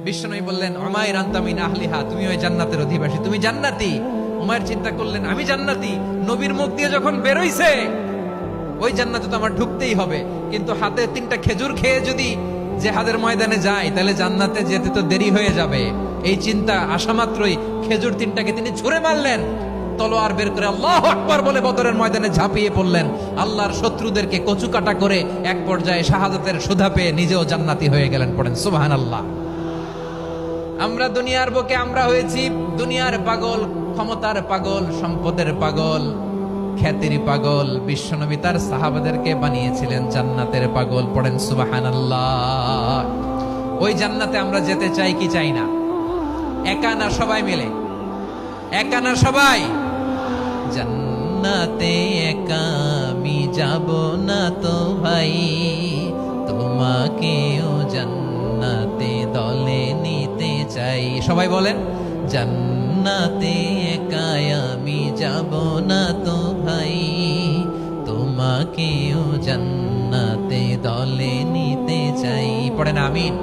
বিশ্বনবী বললেন, উমাইর আনতা মিন আহলিহা, তুমি ওই জান্নাতের অধিবাসী, তুমি জান্নাতি। উমাইর চিন্তা করলেন, আমি জান্নাতি, নবীর মুখ দিয়ে যখন বেরোইছে ওই জান্নাতে তো আমার ঢুকতেই হবে, কিন্তু হাতে 3টা খেজুর খেয়ে যদি জিহাদের ময়দানে যাই তাহলে জান্নাতে যেতে তো দেরি হয়ে যাবে। এই চিন্তা আসা মাত্রই খেজুর 3টাকে তিনি ছুঁড়ে মারলেন, তলোয়ার বের করে আল্লাহু আকবার বলে বদরের ময়দানে ঝাঁপিয়ে পড়লেন। আল্লাহর শত্রুদেরকে কচুকাটা করে এক পর্যায়ে শাহাদাতের সুধা পেয়ে নিজেও জান্নাতি হয়ে গেলেন। পড়েন সুবহানাল্লাহ। আমরা দুনিয়ার বুকে আমরা হয়েছি দুনিয়ার পাগল, ক্ষমতার পাগল, সম্পদের পাগল, খ্যাতির পাগল। বিশ্বনবী তার সাহাবাদেরকে বানিয়েছিলেন জান্নাতের পাগল। পড়েন সুবহানাল্লাহ। ওই জান্নাতে আমরা যেতে চাই কি চাই না? একা না সবাই মিলে? একা না সবাই? জান্নাতে একা আমি যাব না তো ভাই, তোমাকেও জান্নাতে দলে নিতে চাই। সবাই বলেন, জান্নাতে একা আমি যাব না তো ভাই, তোমাকেও জান্নাতে দলে নিতে চাই। পড়েন আমিন।